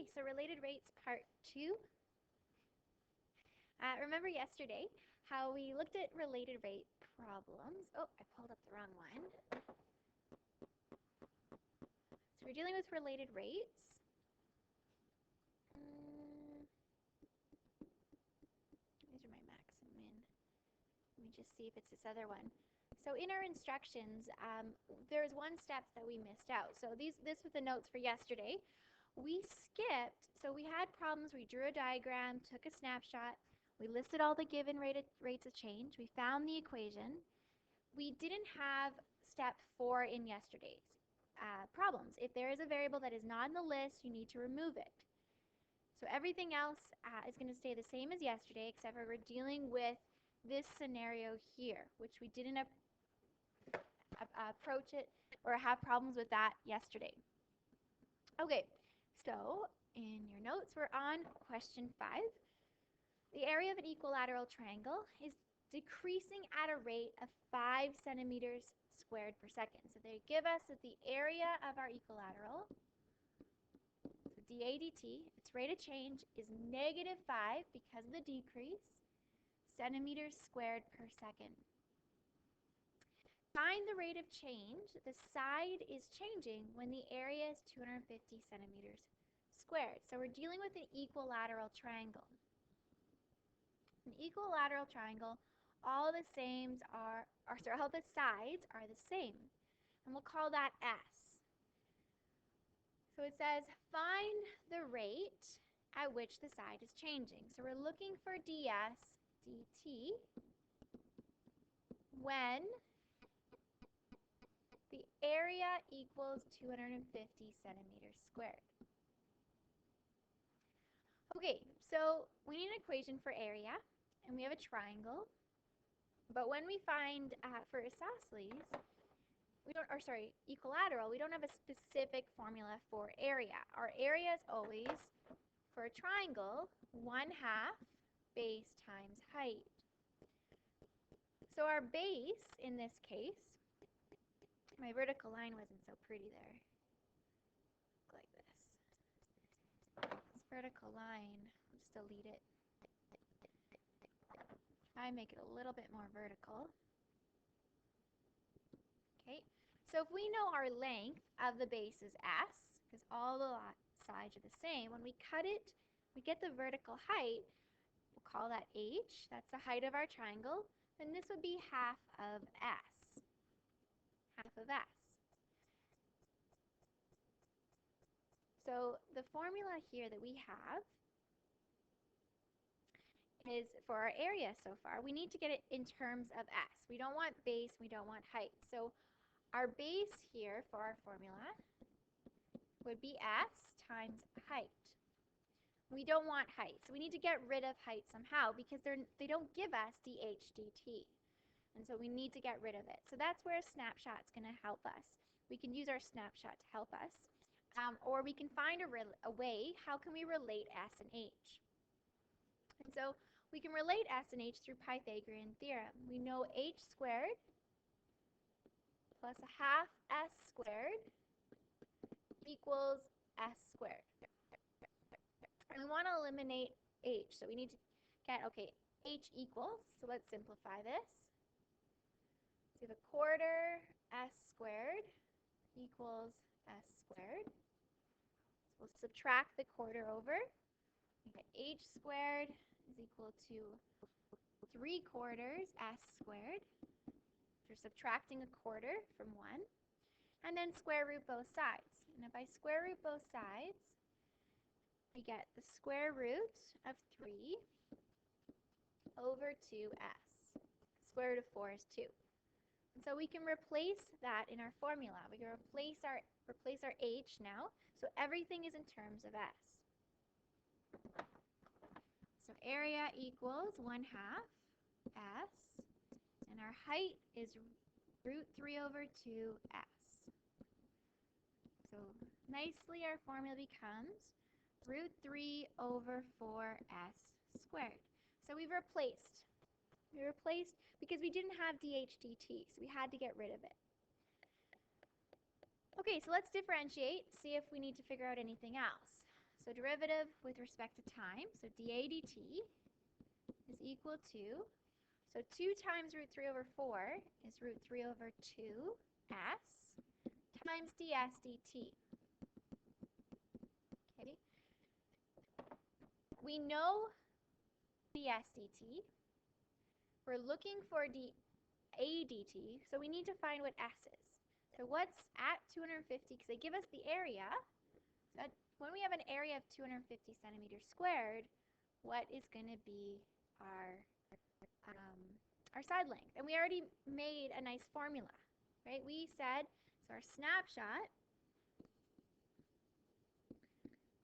Okay, so related rates part 2. Remember yesterday how we looked at related rate problems. Oh, I pulled up the wrong one. So we're dealing with related rates. These are my max and min. Let me just see if it's this other one. So in our instructions, there's one step that we missed out. So this was the notes for yesterday. We skipped, so we had problems. We drew a diagram, took a snapshot. We listed all the given rates of change. We found the equation. We didn't have step 4 in yesterday's problems. If there is a variable that is not in the list, you need to remove it. So everything else is going to stay the same as yesterday, except for we're dealing with this scenario here, which we didn't approach it or have problems with that yesterday. Okay, so in your notes, we're on question 5. The area of an equilateral triangle is decreasing at a rate of 5 centimeters squared per second. So they give us that the area of our equilateral, so dA dt, its rate of change is -5 because of the decrease, centimeters squared per second. Find the rate of change. The side is changing when the area is 250 centimeters squared. So we're dealing with an equilateral triangle. An equilateral triangle, all the sides are the same, and we'll call that S. So it says find the rate at which the side is changing. So we're looking for ds dt when the area equals 250 centimeters squared. Okay, so we need an equation for area, and we have a triangle. But when we find for isosceles, equilateral, we don't have a specific formula for area. Our area is always, for a triangle, 1/2 base times height. So our base, in this case, my vertical line wasn't so pretty there. Look like this. This vertical line, let's delete it. I make it a little bit more vertical. Okay, so if we know our length of the base is S, because all the sides are the same, when we cut it, we get the vertical height. We'll call that H. That's the height of our triangle. And this would be half of S. Half of S. So the formula here that we have is for our area so far, we need to get it in terms of S. We don't want base, we don't want height. So our base here for our formula would be S times height. We don't want height, so we need to get rid of height somehow because they don't give us dH dt. And so we need to get rid of it. So that's where a snapshot is going to help us. We can use our snapshot to help us. Or we can find a way, how can we relate S and H? And so we can relate S and H through Pythagorean Theorem. We know H squared plus 1/2 S squared equals S squared. And we want to eliminate H. So we need to get, okay, H equals, so let's simplify this. So we have 1/4 S squared equals S squared. So we'll subtract the 1/4 over. We get H squared is equal to 3/4 S squared. We're subtracting a 1/4 from 1. And then square root both sides. And if I square root both sides, we get the square root of 3 over 2s. Square root of 4 is 2. And so we can replace that in our formula. We can replace our h now, so everything is in terms of s. So area equals 1/2 s, and our height is root 3 over 2s. So nicely our formula becomes root 3 over 4s squared. So we've replaced. We replaced because we didn't have dH dt, so we had to get rid of it. Okay, so let's differentiate, see if we need to figure out anything else. So derivative with respect to time, so dA dt is equal to, so 2 times root 3 over 4 is root 3 over 2s times ds dt. Okay. We know ds dt. We're looking for dA dt, so we need to find what s is. So what's at 250, because they give us the area. So when we have an area of 250 centimeters squared, what is going to be our side length? And we already made a nice formula, right? We said, so our snapshot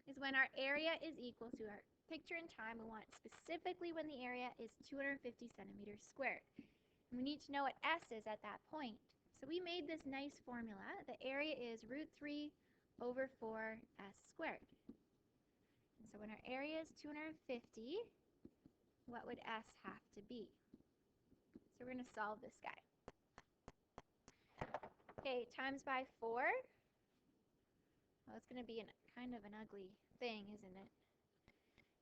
is when our area is equal to our picture in time. We want specifically when the area is 250 centimeters squared. And we need to know what s is at that point. So we made this nice formula. The area is root 3 over 4s squared. And so when our area is 250, what would s have to be? So we're going to solve this guy. Okay, times by 4. Well, it's going to be kind of an ugly thing, isn't it?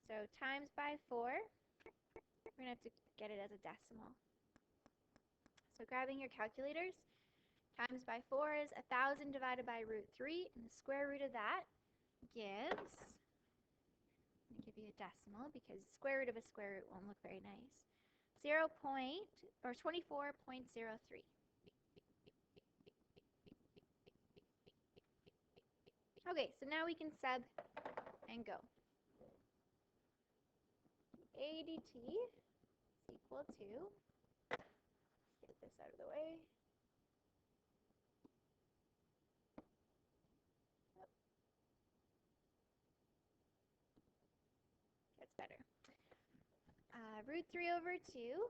So times by 4, we're going to have to get it as a decimal. So grabbing your calculators, times by 4 is 1,000 divided by root 3, and the square root of that gives, I'm going to give you a decimal because square root of a square root won't look very nice, 24.03. Okay, so now we can sub and go. A dt is equal to, get this out of the way. That's better. Root 3 over 2.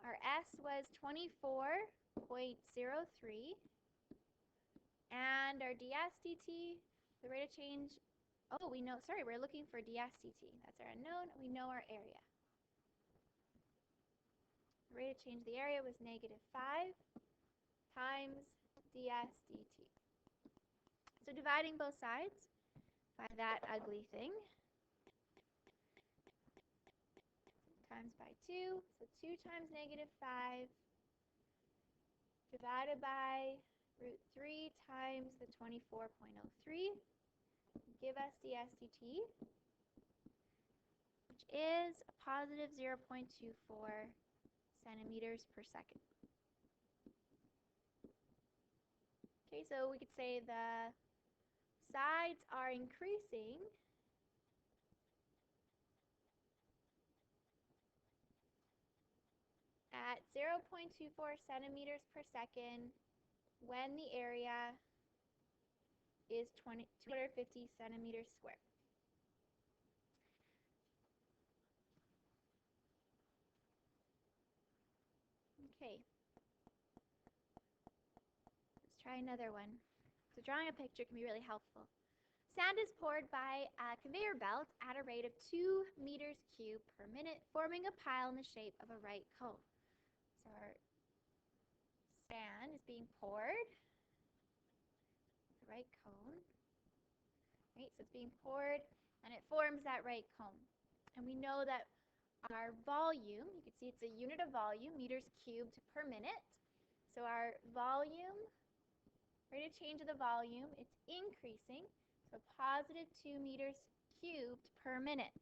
Our s was 24.03. And our ds dt, the rate of change, oh, we know, sorry, we're looking for ds dt. That's our unknown. We know our area. The rate of change of the area was -5 times ds dt. So dividing both sides by that ugly thing, times by 2, so 2 times -5 divided by root 3 times the 24.03, give us ds dt, which is a positive 0.24 centimeters per second. Okay, so we could say the sides are increasing at 0.24 centimeters per second when the area is 250 centimeters squared. Okay, let's try another one. So drawing a picture can be really helpful. Sand is poured by a conveyor belt at a rate of 2 meters cubed per minute, forming a pile in the shape of a right cone. So our sand is being poured, the right cone, right? So it's being poured and it forms that right cone. And we know that our volume, you can see it's a unit of volume, meters cubed per minute. So our volume, rate of change of the volume, it's increasing. So positive 2 meters cubed per minute,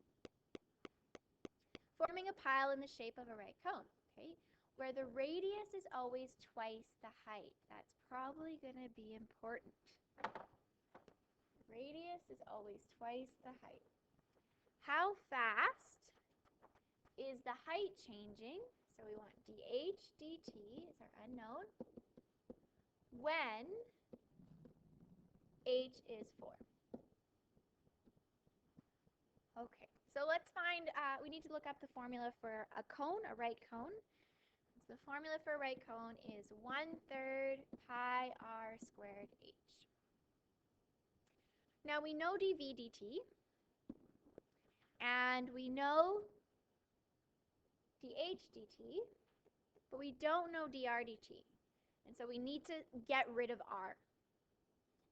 forming a pile in the shape of a right cone, okay? Where the radius is always twice the height. That's probably going to be important. Radius is always twice the height. How fast is the height changing? So we want dH dt is our unknown when h is 4. Okay, so let's find, we need to look up the formula for a cone, a right cone. So the formula for a right cone is 1/3 pi r squared h. Now we know dV dt, and we know dH dt, but we don't know dr dt. And so we need to get rid of r.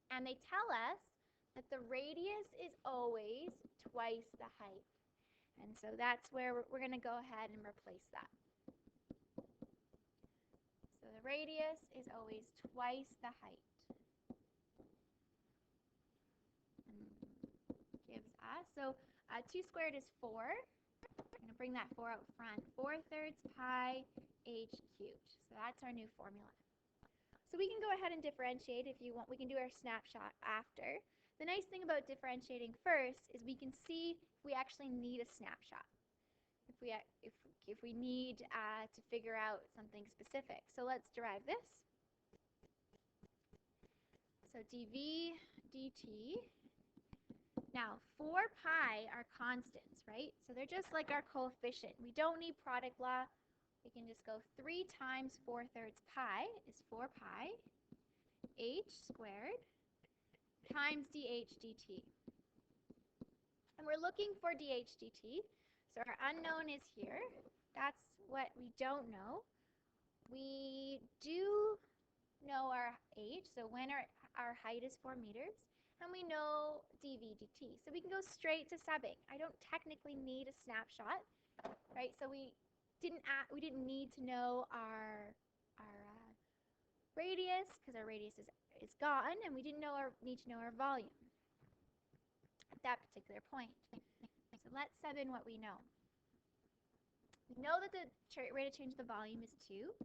And they tell us that the radius is always twice the height. And so that's where we're going to go ahead and replace that. So the radius is always twice the height. And gives us, so 2 squared is 4. I'm going to bring that 4 out front. 4/3 pi h cubed. So that's our new formula. So we can go ahead and differentiate if you want. We can do our snapshot after. The nice thing about differentiating first is we can see if we actually need a snapshot. If we need to figure out something specific. So let's derive this. So dv dt. Now 4 pi are constants, right? So they're just like our coefficient. We don't need product law. We can just go 3 times 4/3 pi is 4 pi h squared times dh dt. And we're looking for dh dt. So our unknown is here. That's what we don't know. We do know our h, so when our height is 4 meters, and we know dv dt. So we can go straight to subbing. I don't technically need a snapshot, right? So we didn't need to know our radius, because our radius is gone, and we didn't need to know our volume at that particular point. So let's sub in what we know. We know that the rate of change of the volume is 2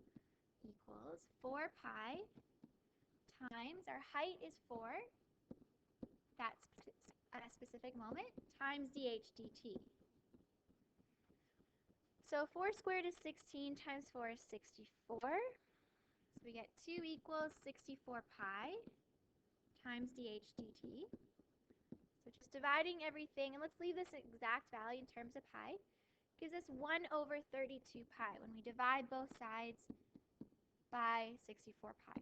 equals 4 pi times our height is 4, that's at a specific moment, times dh dt. So 4 squared is 16 times 4 is 64. So we get 2 equals 64 pi times dh dt. So just dividing everything, and let's leave this exact value in terms of pi, gives us 1/32 pi when we divide both sides by 64 pi.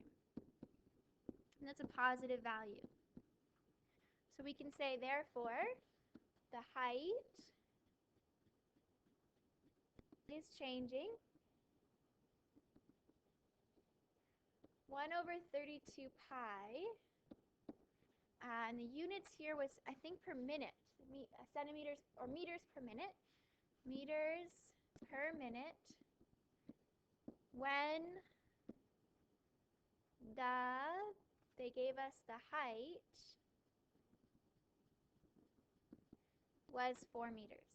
And that's a positive value. So we can say, therefore, the height is changing 1/32 pi, and the units here was, I think, per minute, centimeters or meters per minute, meters per minute, when they gave us the height was 4 meters.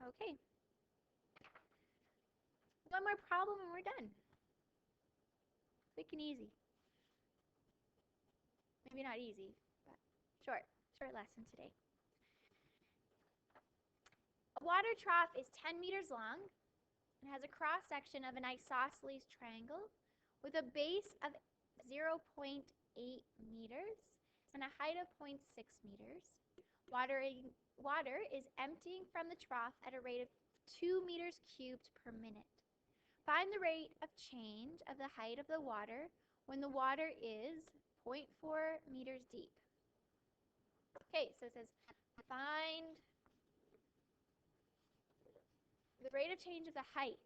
Okay. One more problem and we're done. Quick and easy. Maybe not easy, but short lesson today. A water trough is 10 meters long and has a cross section of an isosceles triangle with a base of 0.8 meters and a height of 0.6 meters. Water is emptying from the trough at a rate of 2 meters cubed per minute. Find the rate of change of the height of the water when the water is 0.4 meters deep. Okay, so it says find the rate of change of the height.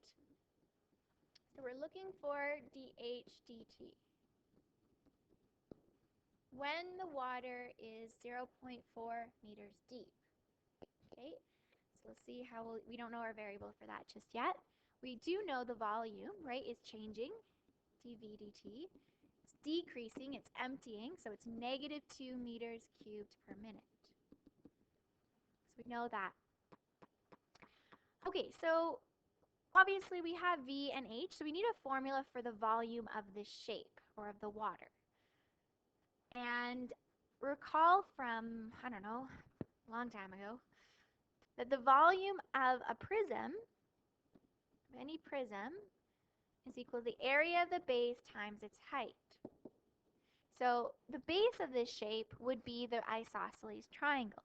So we're looking for dH dt when the water is 0.4 meters deep. Okay, so let's see how we don't know our variable for that just yet. We do know the volume, right, is changing, dV dt. It's decreasing, it's emptying, so it's negative 2 meters cubed per minute. So we know that. Okay, so obviously we have V and H, so we need a formula for the volume of this shape, or of the water. And recall from, I don't know, a long time ago, that the volume of a prism, any prism, is equal to the area of the base times its height. So the base of this shape would be the isosceles triangle.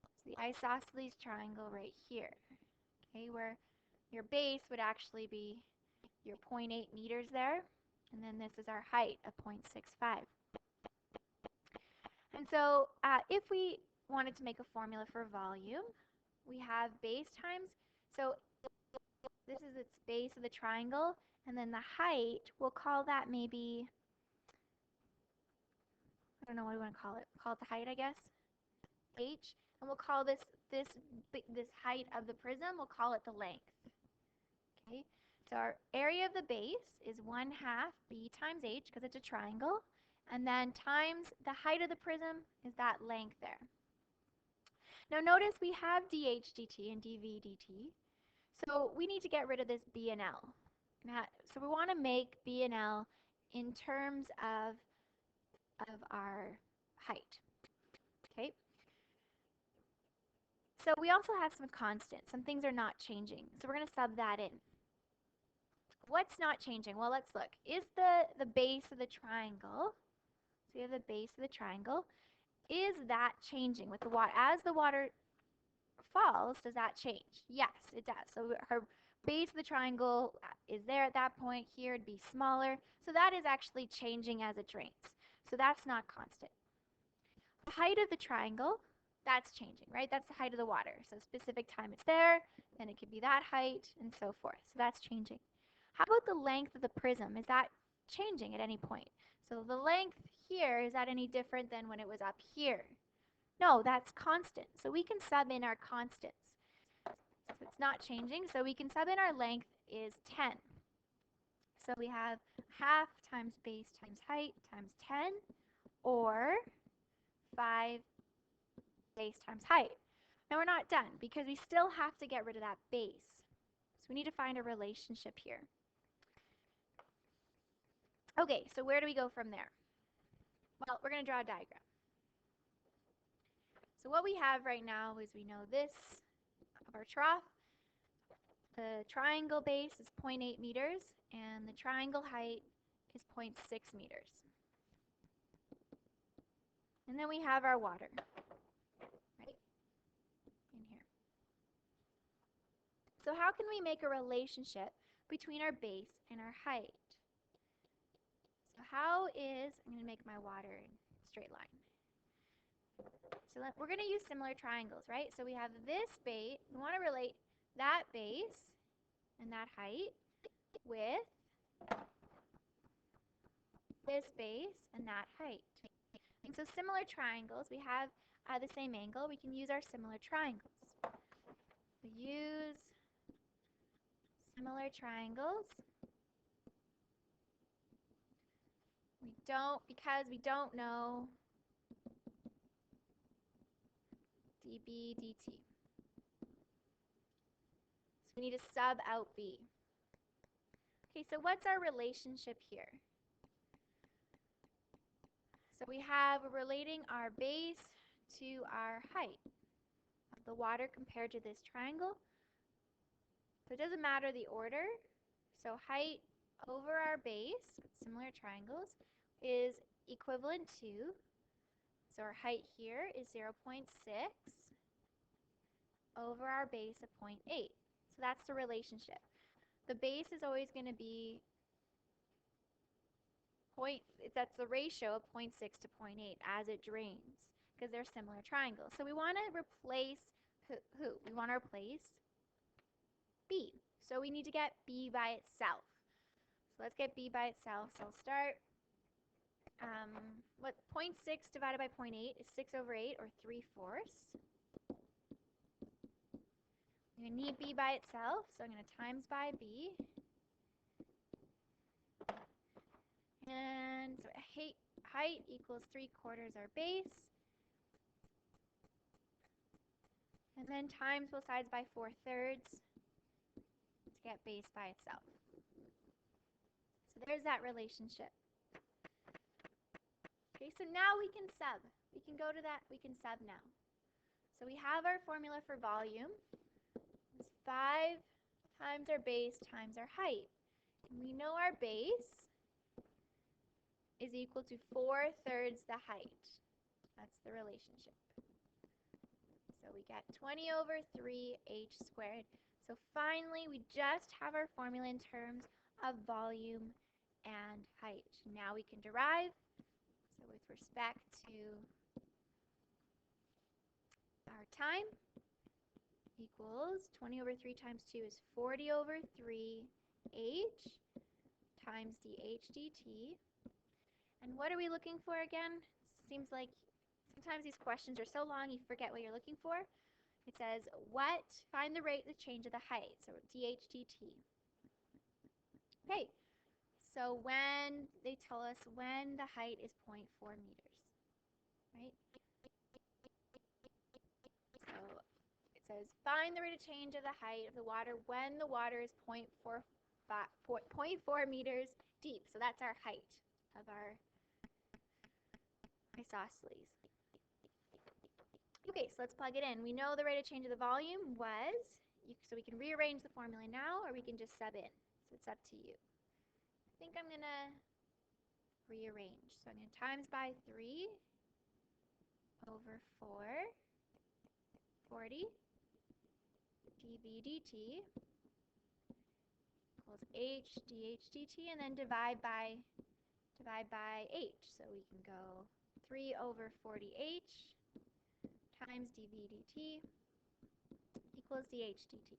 So the isosceles triangle right here, okay, where your base would actually be your 0.8 meters there, and then this is our height of 0.65. And so if we wanted to make a formula for volume, we have base times, so this is its base of the triangle, And then the height, we'll call that maybe, I don't know what we want to call it. Call it the height, I guess. H. And we'll call this height of the prism, we'll call it the length. Okay, so our area of the base is 1/2 b times h, because it's a triangle, and then times the height of the prism is that length there. Now notice we have dh dt and dv dt, so we need to get rid of this b and l. So we want to make b and l in terms of our height. Okay. So we also have some constants. Some things are not changing. So we're going to sub that in. What's not changing? Well, let's look. Is the base of the triangle, so we have the base of the triangle, is that changing with the water? As the water falls, does that change? Yes, it does. So her base of the triangle is there at that point. Here it'd be smaller. So that is actually changing as it drains. So that's not constant. The height of the triangle, that's changing, right? That's the height of the water. So specific time it's there, then it could be that height, and so forth. So that's changing. How about the length of the prism? Is that changing at any point? So the length here, is that any different than when it was up here? No, that's constant. So we can sub in our constants. So it's not changing, so we can sub in our length is 10. So we have 1/2 times base times height times 10, or 5 base times height. Now we're not done because we still have to get rid of that base. So we need to find a relationship here. Okay, so where do we go from there? Well, we're going to draw a diagram. So what we have right now is we know this of our trough. The triangle base is 0.8 meters and the triangle height is 0.6 meters. And then we have our water, right, in here. So how can we make a relationship between our base and our height? So how is, I'm going to make my water in a straight line. So we're going to use similar triangles, right? So we have this base, we want to relate that base and that height with this base and that height. And so similar triangles, we have the same angle, we can use our similar triangles. We use similar triangles. Because we don't know dB dt. So we need to sub out b. Okay, so what's our relationship here? So we're relating our base to our height of the water compared to this triangle. So it doesn't matter the order. So height over our base, similar triangles, is equivalent to, so our height here is 0.6 over our base of 0.8. So that's the relationship. The base is always going to be that's the ratio of 0.6 to 0.8 as it drains, because they're similar triangles. So we want to replace who? We want to replace b. So we need to get b by itself. So let's get b by itself. So I'll start, 0.6 divided by 0.8 is 6 over 8, or 3/4. I'm going to need b by itself, so I'm going to times by b. And so height equals 3/4 our base. And then times both sides by 4/3 to get base by itself. So there's that relationship. Okay, so now we can sub. We can go to that, we can sub now. So we have our formula for volume. It's 5 times our base times our height. And we know our base is equal to 4/3 the height. That's the relationship. So we get 20 over 3h squared. So finally, we just have our formula in terms of volume and height. Now we can derive. So with respect to our time, equals 20 over 3 times 2 is 40 over 3h times dH dt. And what are we looking for again? Seems like sometimes these questions are so long you forget what you're looking for. It says, find the rate of change of the height, so dH dt. Okay, so when they tell us when the height is 0.4 meters, right? So it says, find the rate of change of the height of the water when the water is 0.4 meters deep. So that's our height of our isosceles. Okay, so let's plug it in. We know the rate of change of the volume was, so we can rearrange the formula now, or we can just sub in. So it's up to you. I think I'm going to rearrange. So I'm going to times by 3 over 4, 40, dV dt equals h dH dt, and then divide by h. So we can go 3 over 40h times dV dt equals dH dt.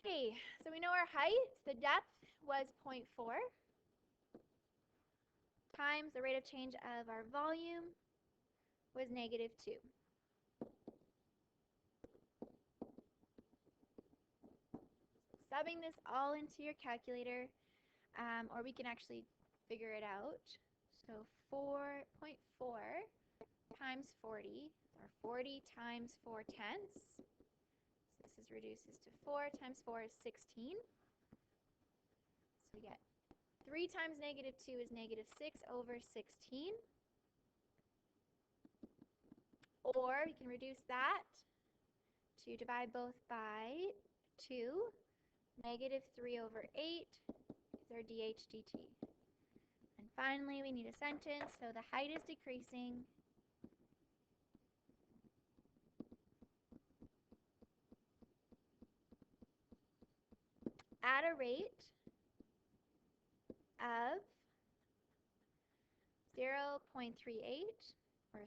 Okay, so we know our height, the depth was 0.4 times the rate of change of our volume was -2. Subbing this all into your calculator, or we can actually figure it out. So 4.4 times 40, or 40 times 4 tenths. So this reduces to 4 times 4 is 16. So we get 3 times -2 is -6 over 16. Or we can reduce that to divide both by 2. -3 over 8 is our dH dt. And finally, we need a sentence, so the height is decreasing at a rate of 0.38, or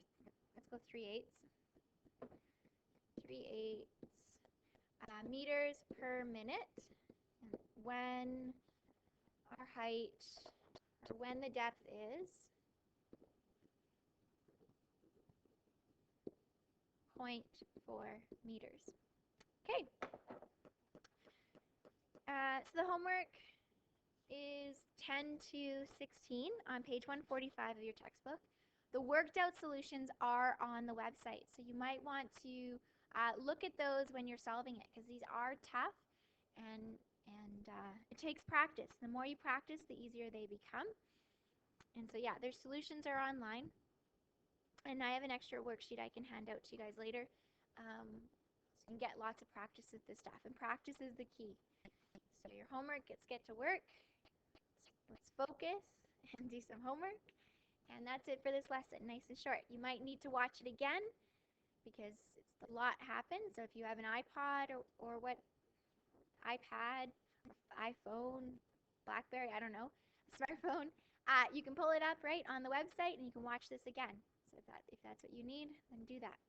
let's go 3/8 meters per minute when our height, or when the depth is 0.4 meters. Okay. So the homework is 10 to 16 on page 145 of your textbook. The worked out solutions are on the website, so you might want to look at those when you're solving it, because these are tough, and it takes practice. The more you practice, the easier they become. And so yeah, their solutions are online, and I have an extra worksheet I can hand out to you guys later, so you can get lots of practice with this stuff, and practice is the key. So your homework, let's get to work. Let's focus and do some homework. And that's it for this lesson, nice and short. You might need to watch it again because a lot happens. So if you have an iPod or iPad, iPhone, BlackBerry, I don't know, smartphone, you can pull it up right on the website and you can watch this again. So if that's what you need, then do that.